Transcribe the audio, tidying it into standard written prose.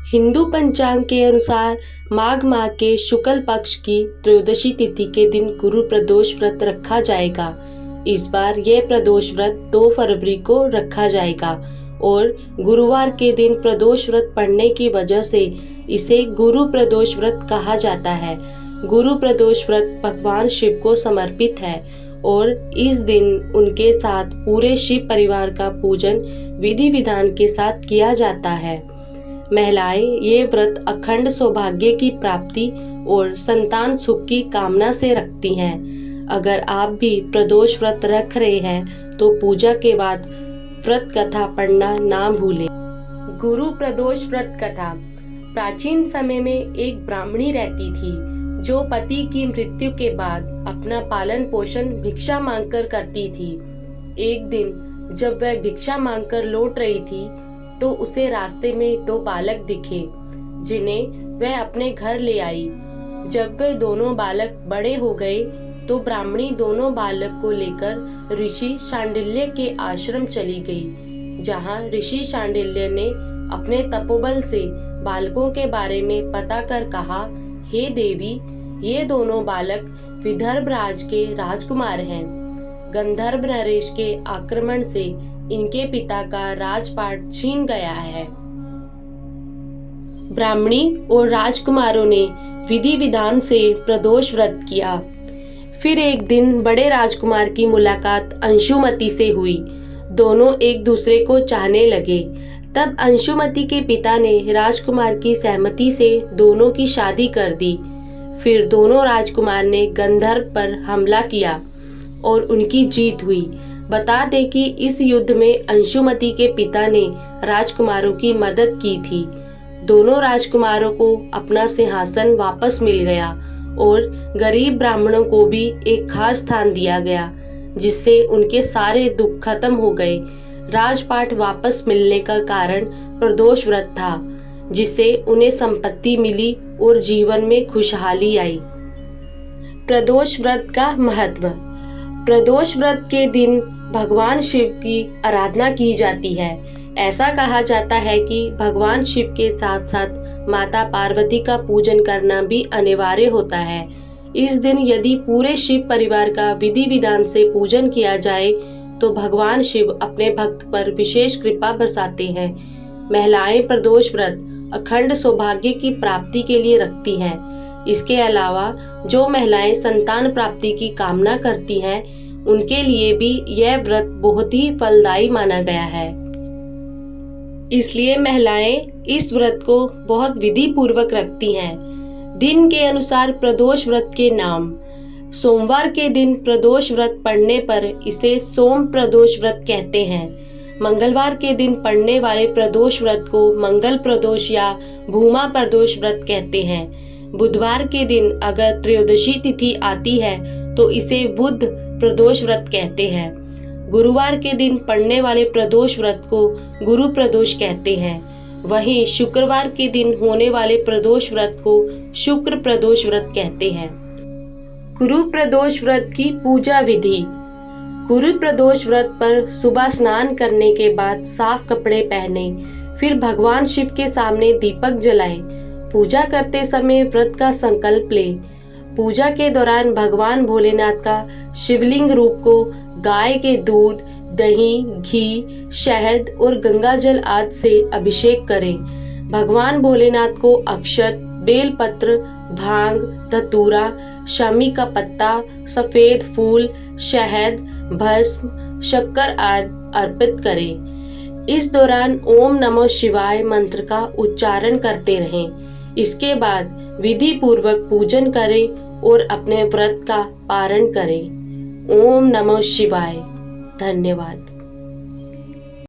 हिंदू पंचांग के अनुसार माघ माह के शुक्ल पक्ष की त्रयोदशी तिथि के दिन गुरु प्रदोष व्रत रखा जाएगा। इस बार यह प्रदोष व्रत 2 फरवरी को रखा जाएगा और गुरुवार के दिन प्रदोष व्रत पड़ने की वजह से इसे गुरु प्रदोष व्रत कहा जाता है। गुरु प्रदोष व्रत भगवान शिव को समर्पित है और इस दिन उनके साथ पूरे शिव परिवार का पूजन विधि विधान के साथ किया जाता है। महिलाएं ये व्रत अखंड सौभाग्य की प्राप्ति और संतान सुख की कामना से रखती हैं। अगर आप भी प्रदोष व्रत रख रहे हैं तो पूजा के बाद व्रत कथा पढ़ना ना भूलें। गुरु प्रदोष व्रत कथा। प्राचीन समय में एक ब्राह्मणी रहती थी जो पति की मृत्यु के बाद अपना पालन पोषण भिक्षा मांगकर करती थी। एक दिन जब वह भिक्षा मांगकर लौट रही थी तो उसे रास्ते में 2 बालक दिखे जिन्हें वह अपने घर ले आई। जब वे दोनों बालक बड़े हो गए तो ब्राह्मणी दोनों बालक को लेकर ऋषि शांडिल्य के आश्रम चली गई, जहां ऋषि शांडिल्य ने अपने तपोबल से बालकों के बारे में पता कर कहा, हे देवी, ये दोनों बालक विदर्भ राज के राजकुमार हैं। गंधर्व नरेश के आक्रमण से इनके पिता का राजपाट छीन गया है। ब्राह्मणी और राजकुमारों ने विधि विधान से प्रदोष व्रत किया। फिर एक दिन बड़े राजकुमार की मुलाकात अंशुमति से हुई। दोनों एक दूसरे को चाहने लगे। तब अंशुमति के पिता ने राजकुमार की सहमति से दोनों की शादी कर दी। फिर दोनों राजकुमार ने गंधर्व पर हमला किया और उनकी जीत हुई। बता दें कि इस युद्ध में अंशुमति के पिता ने राजकुमारों की मदद की थी। दोनों राजकुमारों को अपना सिंहासन वापस मिल गया और गरीब ब्राह्मणों को भी एक खास स्थान दिया गया, जिससे उनके सारे दुख खत्म हो गए। राजपाट वापस मिलने का कारण प्रदोष व्रत था, जिससे उन्हें संपत्ति मिली और जीवन में खुशहाली आई। प्रदोष व्रत का महत्व। प्रदोष व्रत के दिन भगवान शिव की आराधना की जाती है। ऐसा कहा जाता है कि भगवान शिव के साथ साथ माता पार्वती का पूजन करना भी अनिवार्य होता है। इस दिन यदि पूरे शिव परिवार का विधि विधान से पूजन किया जाए तो भगवान शिव अपने भक्त पर विशेष कृपा बरसाते हैं। महिलाएं प्रदोष व्रत अखंड सौभाग्य की प्राप्ति के लिए रखती हैं। इसके अलावा जो महिलाएं संतान प्राप्ति की कामना करती हैं, उनके लिए भी यह व्रत बहुत ही फलदायी माना गया है। इसलिए महिलाएं इस व्रत को बहुत विधि पूर्वक रखती हैं। दिन के अनुसार प्रदोष व्रत के नाम। सोमवार के दिन प्रदोष व्रत पड़ने पर इसे सोम प्रदोष व्रत कहते हैं। मंगलवार के दिन पड़ने वाले प्रदोष व्रत को मंगल प्रदोष या भूमा प्रदोष व्रत कहते हैं। बुधवार के दिन अगर त्रयोदशी तिथि आती है तो इसे बुध प्रदोष व्रत कहते हैं। गुरुवार के दिन पड़ने वाले प्रदोष व्रत को गुरु प्रदोष कहते हैं। वहीं शुक्रवार के दिन होने वाले प्रदोष व्रत को शुक्र प्रदोष व्रत कहते हैं। गुरु प्रदोष व्रत की पूजा विधि। गुरु प्रदोष व्रत पर सुबह स्नान करने के बाद साफ कपड़े पहने, फिर भगवान शिव के सामने दीपक जलाएं। पूजा करते समय व्रत का संकल्प ले। पूजा के दौरान भगवान भोलेनाथ का शिवलिंग रूप को गाय के दूध, दही, घी, शहद और गंगा जल आदि से अभिषेक करें। भगवान भोलेनाथ को अक्षत, बेलपत्र, भांग, धतूरा, शमी का पत्ता, सफेद फूल, शहद, भस्म, शक्कर आदि अर्पित करें। इस दौरान ओम नमः शिवाय मंत्र का उच्चारण करते रहें। इसके बाद विधि पूर्वक पूजन करें और अपने व्रत का पारण करें। ओम नमः शिवाय। धन्यवाद।